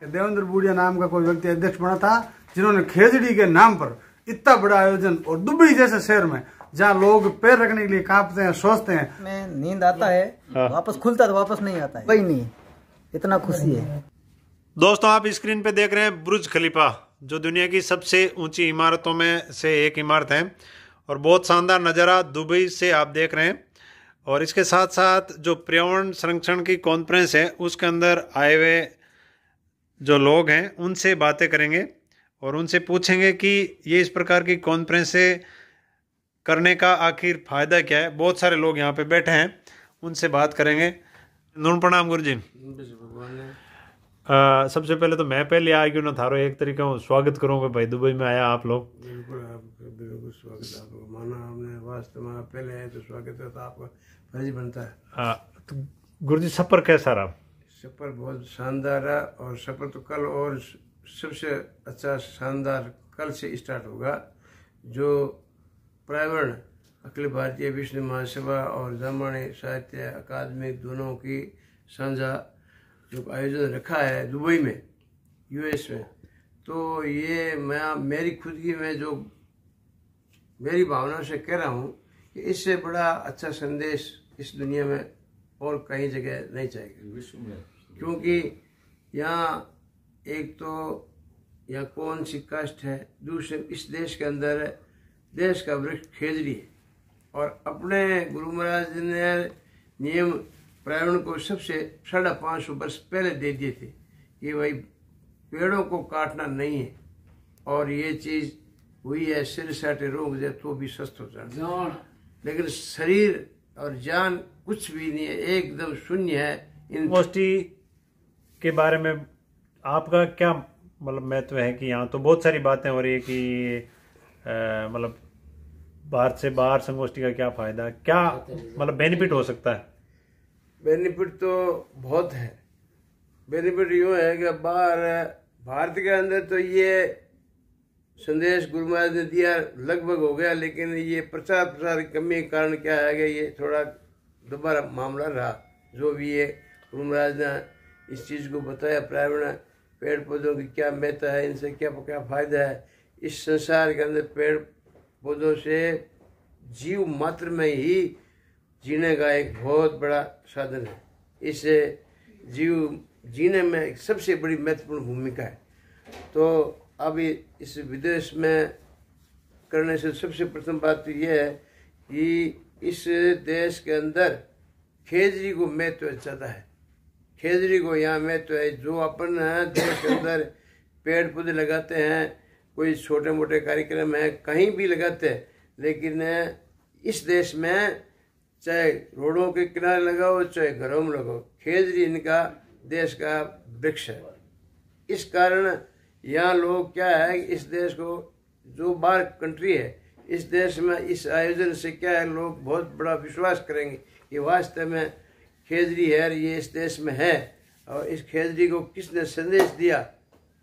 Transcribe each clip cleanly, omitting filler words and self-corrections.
देवेंद्र बूढ़िया नाम का कोई व्यक्ति अध्यक्ष बना था, जिन्होंने खेजड़ी के नाम पर इतना बड़ा आयोजन, और दुबई जैसे शहर में जहाँ लोग पैर रखने के लिए कांपते हैं, सोचते हैं। में नींद आता है, वापस खुलता तो वापस नहीं आता है, वही नहीं, इतना खुशी है। दोस्तों, आप स्क्रीन पे देख रहे हैं बुर्ज खलीफा, जो दुनिया की सबसे ऊंची इमारतों में से एक इमारत है और बहुत शानदार नज़ारा दुबई से आप देख रहे हैं। और इसके साथ साथ जो पर्यावरण संरक्षण की कॉन्फ्रेंस है, उसके अंदर आए हुए जो लोग हैं उनसे बातें करेंगे और उनसे पूछेंगे कि ये इस प्रकार की कॉन्फ्रेंसें करने का आखिर फ़ायदा क्या है। बहुत सारे लोग यहाँ पे बैठे हैं, उनसे बात करेंगे। नून प्रणाम गुरु जी। सबसे पहले तो मैं पहले आ क्यों ना थारो एक तरीका हूँ स्वागत करूँगा भाई, दुबई में आया आप लोग। बिल्कुल स्वागत है आपको, माना हमने वास्तव में पहले आए तो स्वागत है, तो आपका फर्ज बनता है। तो गुरु जी, सफ़र कैसा रहा? सफ़र बहुत शानदार रहा, और सफ़र तो कल और सबसे अच्छा शानदार कल से स्टार्ट होगा। जो पर्यावरण अखिल भारतीय विश्व महासभा और जामवाणी साहित्य अकादमी दोनों की साझा जो आयोजन रखा है दुबई में, यूएस में, तो ये मैं मेरी खुद की मैं जो मेरी भावना से कह रहा हूँ कि इससे बड़ा अच्छा संदेश इस दुनिया में और कहीं जगह नहीं चाहिए विश्व में। क्योंकि यहाँ एक तो यहाँ कौन सी कास्ट है, दूसरे इस देश के अंदर देश का वृक्ष खेजड़ी है, और अपने गुरु महाराज जी ने नियम पर्यावरण को सबसे 550 वर्ष पहले दे दिए थे कि भाई पेड़ों को काटना नहीं है, और ये चीज़ हुई है। सिर साटे रोग जाए तो भी स्वस्थ हो जाए, लेकिन शरीर और जान कुछ भी नहीं है, एकदम शून्य है। इन गोष्ठी के बारे में आपका क्या मतलब महत्व है कि यहाँ तो बहुत सारी बातें हो रही है कि मतलब भारत से बाहर संगोष्ठी का क्या फायदा, क्या मतलब बेनिफिट हो सकता है? बेनिफिट तो बहुत है। बेनिफिट यूँ है कि बाहर भारत के अंदर तो ये संदेश गुरु महाराज ने दिया लगभग हो गया, लेकिन ये प्रचार की कमी के कारण क्या है कि ये थोड़ा दोबारा मामला रहा। जो भी ये गुरु महाराज ने इस चीज़ को बताया, पर्यावरण पेड़ पौधों की क्या महत्व है, इनसे क्या क्या फायदा है। इस संसार के अंदर पेड़ पौधों से जीव मात्र में ही जीने का एक बहुत बड़ा साधन है। इससे जीव जीने में सबसे बड़ी महत्वपूर्ण भूमिका है। तो अभी इस विदेश में करने से सबसे प्रथम बात तो यह है कि इस देश के अंदर खेजड़ी को महत्व ज़्यादा है। खेजड़ी को यहाँ महत्व है। जो अपन देश के अंदर पेड़ पौधे लगाते हैं, कोई छोटे मोटे कार्यक्रम है कहीं भी लगाते हैं, लेकिन इस देश में चाहे रोडों के किनारे लगाओ चाहे घरों में लगाओ, खेजड़ी इनका देश का वृक्ष है। इस कारण यहाँ लोग क्या है, इस देश को जो बाहर कंट्री है, इस देश में इस आयोजन से क्या है, लोग बहुत बड़ा विश्वास करेंगे कि वास्तव में खेजड़ी है, ये इस देश में है। और इस खेजड़ी को किसने संदेश दिया?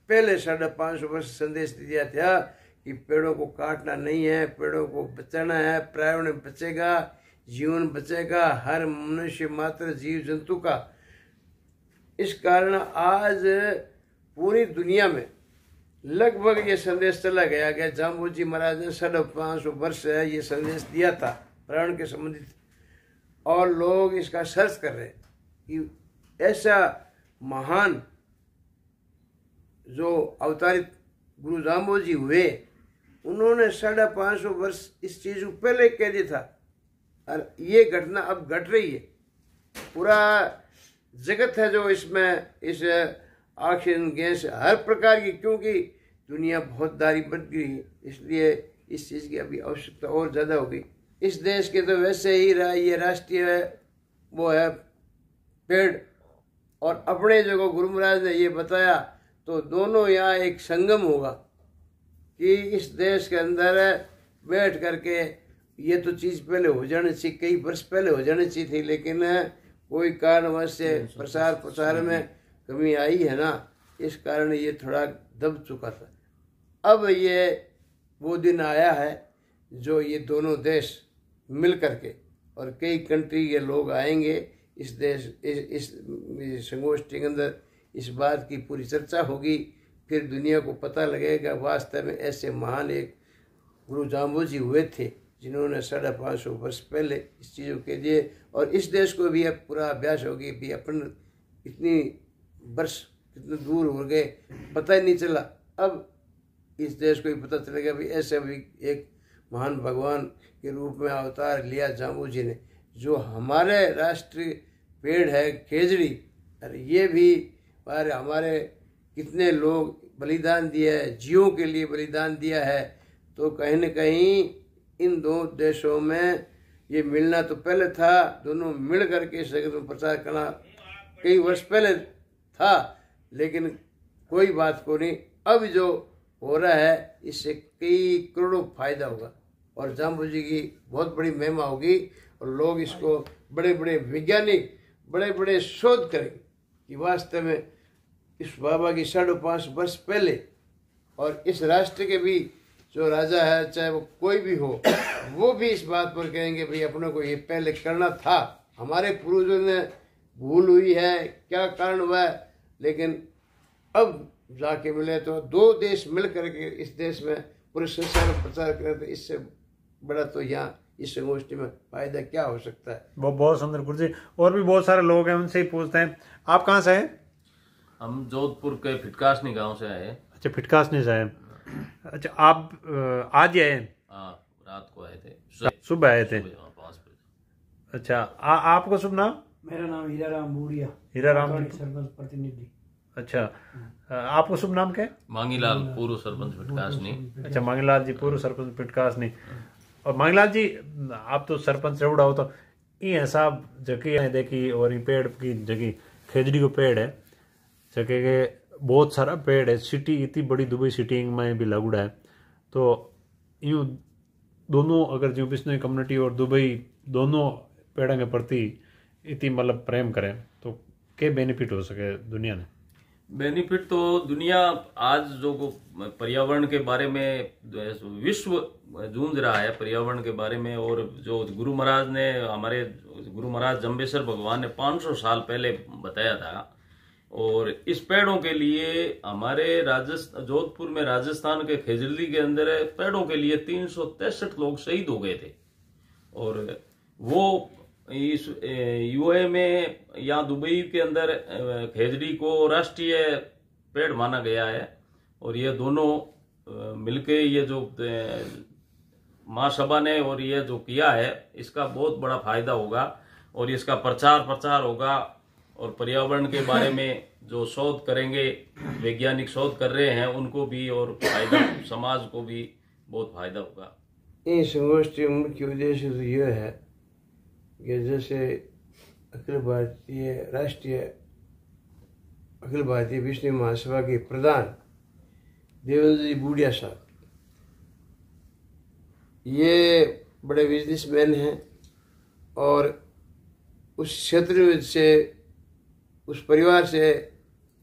पहले 550 वर्ष संदेश दिया था कि पेड़ों को काटना नहीं है, पेड़ों को बचाना है, पर्यावरण बचेगा, जीवन बचेगा, हर मनुष्य मात्र जीव जंतु का। इस कारण आज पूरी दुनिया में लगभग ये संदेश चला गया कि जाम्बू जी महाराज ने 550 वर्ष ये संदेश दिया था पर्यावरण के संबंधित, और लोग इसका सर्च कर रहे हैं कि ऐसा महान जो अवतारित गुरु जाम्बू जी हुए, उन्होंने 550 वर्ष इस चीज़ को पहले कह दिया था, और ये घटना अब घट रही है। पूरा जगत है जो इसमें इस ऑक्सीजन गैस हर प्रकार की, क्योंकि दुनिया बहुत दारी बढ़ गई है, इसलिए इस चीज़ की अभी आवश्यकता और ज़्यादा हो गई। इस देश के तो वैसे ही रहा, ये राष्ट्रीय है, वो है पेड़, और अपने जो गुरु महाराज ने ये बताया, तो दोनों यहाँ एक संगम होगा कि इस देश के अंदर बैठ करके ये तो चीज़ पहले हो जानी चाहिए, कई वर्ष पहले हो जानी चाहिए थी, लेकिन कोई कारणवश से प्रसार में कमी आई है ना, इस कारण ये थोड़ा दब चुका था। अब ये वो दिन आया है जो ये दोनों देश मिल करके, और कई कंट्री के लोग आएंगे इस देश इस संगोष्ठी के अंदर इस बात की पूरी चर्चा होगी, फिर दुनिया को पता लगेगा वास्तव में ऐसे महान एक गुरु जाम्बू जी हुए थे जिन्होंने 550 वर्ष पहले इस चीज़ों के लिए, और इस देश को भी अब पूरा अभ्यास होगी भी अपन इतनी वर्ष कितने दूर हो गए पता ही नहीं चला। अब इस देश को भी पता चलेगा भी ऐसे भी एक महान भगवान के रूप में अवतार लिया जाम्बू जी ने। जो हमारे राष्ट्रीय पेड़ है खेजड़ी, अरे ये भी हमारे कितने लोग बलिदान दिया है, जीवों के लिए बलिदान दिया है। तो कहीं न कहीं इन दो देशों में ये मिलना तो पहले था, दोनों मिल करके इस जगत में प्रचार करना कई वर्ष पहले था, लेकिन कोई बात को नहीं। अब जो हो रहा है इससे कई करोड़ों फायदा होगा और जाम्बू जी की बहुत बड़ी महिमा होगी और लोग इसको बड़े बड़े वैज्ञानिक बड़े बड़े शोध करेंगे कि वास्तव में इस बाबा की 550 वर्ष पहले, और इस राष्ट्र के भी जो राजा है चाहे वो कोई भी हो वो भी इस बात पर कहेंगे भाई अपनों को ये पहले करना था, हमारे पूर्वजों ने भूल हुई है, क्या कारण हुआ है, लेकिन अब जाके मिले तो दो देश मिल करके इस देश में पूरे संसार में प्रचार करें तो इससे बड़ा तो यहाँ इस संगोष्ठी में फायदा क्या हो सकता है। वो बहुत सुंदर गुरु जी। और भी बहुत सारे लोग हैं, उनसे ही पूछते हैं, आप कहाँ से हैं? हम जोधपुर के फिटकासनी गांव से आए। अच्छा, फिटकासनी से आए। अच्छा, आप आज ही आए? हाँ, रात को आए थे, सुबह आए थे। 5 बजे। अच्छा, आपको शुभ नाम? मेरा नाम हीरा राम बूढ़िया, हीरा राम सरपंच प्रतिनिधि। अच्छा, आपको शुभ नाम क्या है? मांगीलाल, पूर्व सरपंच फिटकासनी। अच्छा, मांगीलाल जी, पूर्व सरपंच फिटकासनी। और मांगीलाल जी, आप तो सरपंच से उड़ा हो तो ये हिसाब जगह देखी और ये पेड़ की जगह खेजड़ी को पेड़ है जगह के बहुत सारा पेड़ है। सिटी इतनी बड़ी दुबई सिटी में भी लगुड़ा है, तो यूँ दोनों अगर जो बिश्नोई कम्युनिटी और दुबई दोनों पेड़ों के प्रति इतनी मतलब प्रेम करें तो क्या बेनिफिट हो सके दुनिया ने? बेनिफिट तो दुनिया आज जो पर्यावरण के बारे में विश्व जूझ रहा है पर्यावरण के बारे में, और जो गुरु महाराज ने हमारे गुरु महाराज जम्बेश्वर भगवान ने 500 साल पहले बताया था, और इस पेड़ों के लिए हमारे जोधपुर में राजस्थान के खेजड़ी के अंदर पेड़ों के लिए 363 लोग शहीद हो गए थे। और वो इस यूए में या दुबई के अंदर खेजड़ी को राष्ट्रीय पेड़ माना गया है, और ये दोनों मिलके ये जो महासभा ने और ये जो किया है इसका बहुत बड़ा फायदा होगा, और इसका प्रचार होगा, और पर्यावरण के बारे में जो शोध करेंगे, वैज्ञानिक शोध कर रहे हैं उनको भी और फायदा, समाज को भी बहुत फायदा होगा। इस संगोष्ठी का मुख्य उद्देश्य तो यह है कि जैसे अखिल भारतीय विष्णु महासभा के प्रधान देवेंद्र जी बूढ़िया साहब, ये बड़े बिजनेसमैन हैं और उस क्षेत्र से उस परिवार से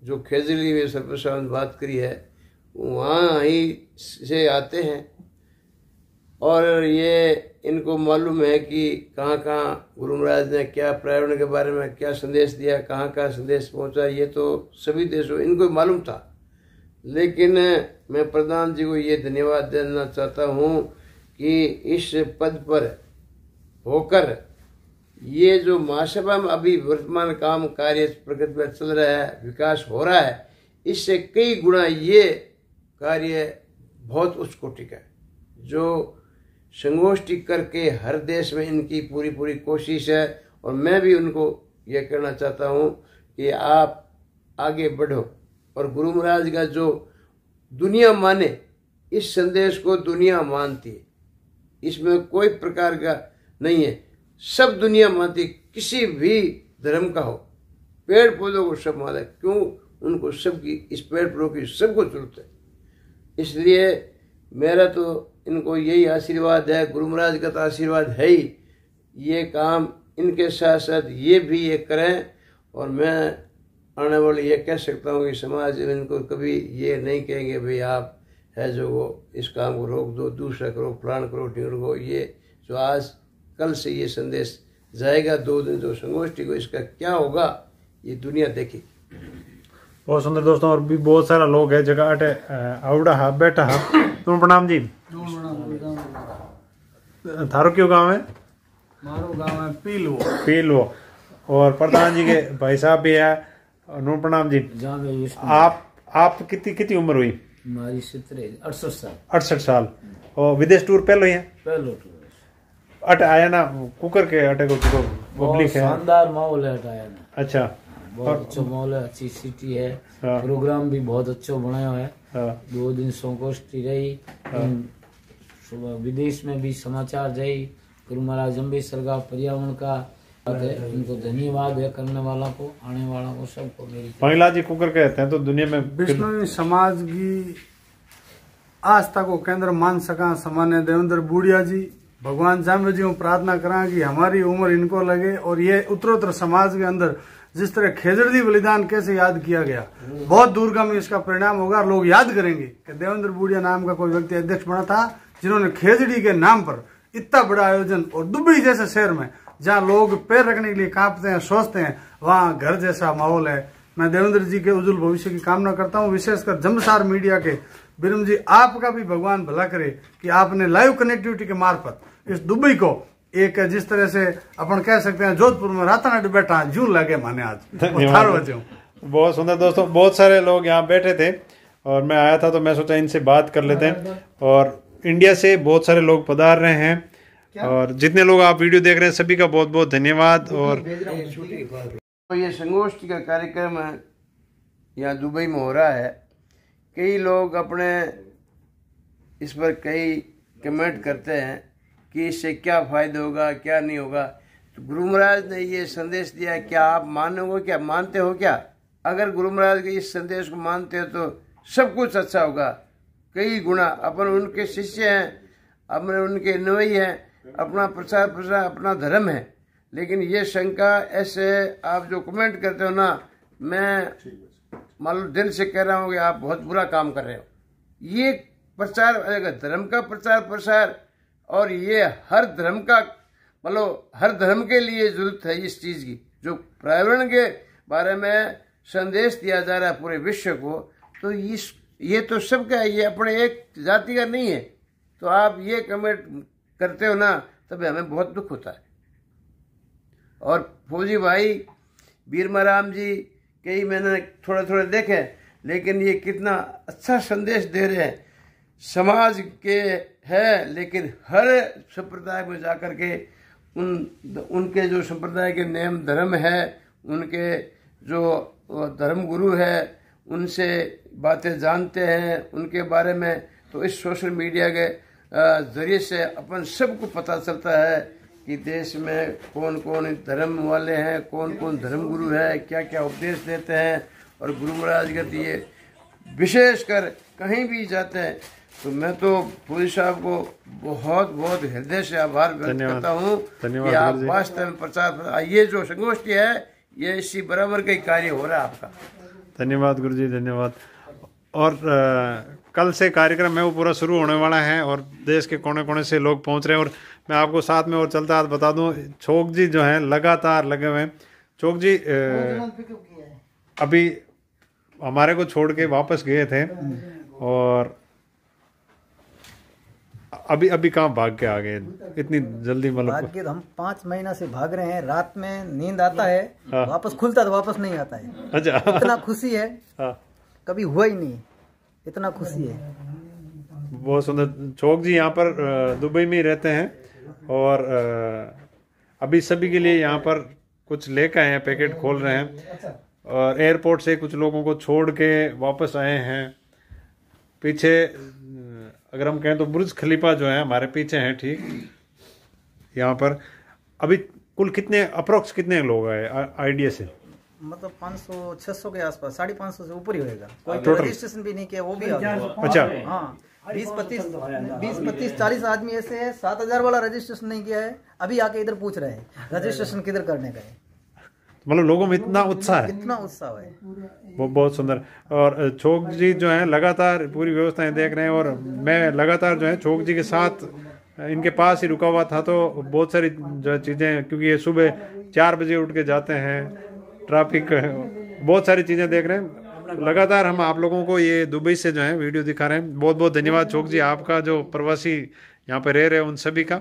जो खेजड़ी में सरपंच साहब ने बात करी है वहाँ ही से आते हैं, और ये इनको मालूम है कि कहाँ कहाँ गुरु महाराज ने क्या पर्यावरण के बारे में क्या संदेश दिया, कहाँ कहाँ संदेश पहुँचा, ये तो सभी देशों इनको मालूम था। लेकिन मैं प्रधान जी को ये धन्यवाद देना चाहता हूँ कि इस पद पर होकर ये जो महासभा में अभी वर्तमान काम कार्य प्रगति पर चल रहा है, विकास हो रहा है, इससे कई गुना ये कार्य बहुत उच्च कोटि का है। जो संगोष्ठी करके हर देश में इनकी पूरी कोशिश है, और मैं भी उनको ये कहना चाहता हूँ कि आप आगे बढ़ो और गुरु महाराज का जो दुनिया माने, इस संदेश को दुनिया मानती है, इसमें कोई प्रकार का नहीं है, सब दुनिया मानती, किसी भी धर्म का हो, पेड़ पौधों को सब माने, क्यों उनको सबकी इस पेड़ पौधों की सबको जरूरत है। इसलिए मेरा तो इनको यही आशीर्वाद है, गुरु महाराज का तो आशीर्वाद है ही, ये काम इनके साथ साथ ये भी ये करें, और मैं आने वाले ये कह सकता हूँ कि समाज इनको कभी ये नहीं कहेंगे भाई आप है जो वो इस काम को रोक दो, दूसरा करो, फलान करो, ढींढ को। ये जो आज कल से ये संदेश जाएगा 2 दिन जो संगोष्ठी को, इसका क्या होगा ये दुनिया देखेगी। बहुत सुंदर दोस्तों। और भी बहुत सारा लोग है जगह अटे आवड़ा हा बैठा हा। तुम प्रणाम जी। थारो क्यों गाँव है? मारो गांव है पीलवो। पीलवो। और प्रधान जी के भाई साहब भी है। नूर प्रणाम जी। आप कितनी उम्र हुई? हमारी 68 साल। 68 साल। और विदेश टूर पहले ही है? पहलो टूर अट आया ना कुकर के अटे को पब्लिक है। शानदार माहौल है आया ना। अच्छा बहुत अच्छा माहौल है, अच्छी सिटी है। हाँ। प्रोग्राम भी बहुत अच्छा बनाया है। हाँ। 2 दिन संगोष्ठी रही। सुबह विदेश में भी समाचार जाई। गुरु महाराज अम्बेसर का पर्यावरण का उनको धन्यवाद है, करने वाला को, आने वाला को, सबको मेरी। महिला जी कुकर कहते हैं तो दुनिया में विष्णु समाज की आस्था को केंद्र मान सका सामान्य देवेंद्र बूढ़िया जी। भगवान जाम्बे जी को प्रार्थना करा कि हमारी उम्र इनको लगे और ये उत्तरोत्तर समाज के अंदर जिस तरह खेजड़ी बलिदान कैसे याद किया गया, बहुत दूरगामी इसका परिणाम होगा। लोग याद करेंगे कि देवेंद्र बूढ़िया नाम का कोई व्यक्ति अध्यक्ष बना था जिन्होंने खेजड़ी के नाम पर इतना बड़ा आयोजन, और दुबई जैसे शहर में जहाँ लोग पैर रखने के लिए कांपते हैं, सोचते हैं, वहाँ घर जैसा माहौल है। मैं देवेंद्र जी के उज्जवल भविष्य की कामना करता हूँ। विशेषकर जमसार मीडिया के बिरम जी, आपका भी भगवान भला करे कि आपने लाइव कनेक्टिविटी के मार्फत इस दुबई को एक जिस तरह से अपन कह सकते हैं जोधपुर में रातानाट बैठा जून लगे माने आज। बहुत सुंदर दोस्तों। बहुत सारे लोग यहाँ बैठे थे और मैं आया था तो मैं सोचा इनसे बात कर लेते हैं। और इंडिया से बहुत सारे लोग पधार रहे हैं और जितने लोग आप वीडियो देख रहे हैं सभी का बहुत बहुत धन्यवाद। और तो ये संगोष्ठी का कार्यक्रम यहाँ दुबई में हो रहा है। कई लोग अपने इस पर कई कमेंट करते हैं कि इससे क्या फायदा होगा, क्या नहीं होगा। तो गुरु महाराज ने ये संदेश दिया, क्या आप मानोगे, क्या मानते हो? क्या अगर गुरु महाराज के इस संदेश को मानते हो तो सब कुछ अच्छा होगा, कई गुना। अपन उनके शिष्य हैं, अपन उनके अनुयायी हैं, अपना प्रचार प्रसार अपना धर्म है। लेकिन ये शंका ऐसे आप जो कमेंट करते हो ना, मैं मालूम दिल से कह रहा हूँ कि आप बहुत बुरा काम कर रहे हो। ये प्रचार धर्म का प्रचार प्रसार, और ये हर धर्म का मतलब हर धर्म के लिए जरूरत है इस चीज की। जो पर्यावरण के बारे में संदेश दिया जा रहा है पूरे विश्व को, तो ये तो सबका है, ये अपने एक जाति का नहीं है। तो आप ये कमेंट करते हो ना, तब हमें बहुत दुख होता है। और फौजी भाई बीरमाराम जी कई मैंने थोड़े थोड़े देखे, लेकिन ये कितना अच्छा संदेश दे रहे हैं। समाज के है, लेकिन हर संप्रदाय में जाकर के उनके जो संप्रदाय के नियम धर्म है, उनके जो धर्म गुरु है, उनसे बातें जानते हैं उनके बारे में। तो इस सोशल मीडिया के जरिए से अपन सबको पता चलता है कि देश में कौन कौन धर्म वाले हैं, कौन कौन धर्म गुरु है, क्या क्या उपदेश देते हैं। और गुरु महाराज के दिए विशेषकर कहीं भी जाते हैं तो मैं तो पुलिस साहब को बहुत बहुत हृदय से आभार व्यक्त करता हूँ कि आप वास्तव में प्रचार, ये जो संगोष्ठी है ये इसी बराबर का कार्य हो रहा है आपका। धन्यवाद गुरु जी, धन्यवाद। और कल से कार्यक्रम है वो पूरा शुरू होने वाला है और देश के कोने कोने से लोग पहुंच रहे हैं। और मैं आपको साथ में और चलता हाथ बता दूं, चौक जी जो हैं लगातार लगे हुए हैं। चौक जी अभी हमारे को छोड़ के वापस गए थे और अभी कहाँ भाग के आ गए इतनी जल्दी? मतलब भाग के हम 5 महीना से भाग रहे हैं। रात में नींद आता है, वापस खुलता तो वापस नहीं आता है। अच्छा, इतना खुशी है, कभी हुआ ही नहीं, इतना खुशी है। बहुत सुंदर। चौक जी यहाँ पर दुबई में ही रहते हैं और अभी सभी के लिए यहाँ पर कुछ लेकर आए हैं, पैकेट खोल रहे हैं। और एयरपोर्ट से कुछ लोगों को छोड़ के वापस आए हैं। पीछे अगर हम कहें तो बुर्ज खलीफा जो है हमारे पीछे हैं, ठीक यहाँ पर। अभी कुल कितने अप्रोक्स कितने लोग आए आइडिया से? मतलब 500-600 के आसपास, 550 से ऊपर ही होगा। कोई टोटल रजिस्ट्रेशन भी नहीं किया, वो भी आ गया। अच्छा, हाँ 20-25-40 आदमी ऐसे है, 7000 वाला रजिस्ट्रेशन नहीं किया है, अभी आके इधर पूछ रहे हैं रजिस्ट्रेशन किधर करने का है। मतलब लोगों में इतना उत्साह है, कितना उत्साह है, वो बहुत सुंदर। और चौक जी जो है लगातार पूरी व्यवस्थाएं देख रहे हैं और मैं लगातार जो है चौक जी के साथ इनके पास ही रुका हुआ था। तो बहुत सारी जो चीज़ें, क्योंकि ये सुबह 4 बजे उठ के जाते हैं, ट्रैफिक, बहुत सारी चीज़ें देख रहे हैं। लगातार हम आप लोगों को ये दुबई से जो है वीडियो दिखा रहे हैं। बहुत बहुत धन्यवाद चौक जी आपका, जो प्रवासी यहाँ पे रह रहे हैं उन सभी का।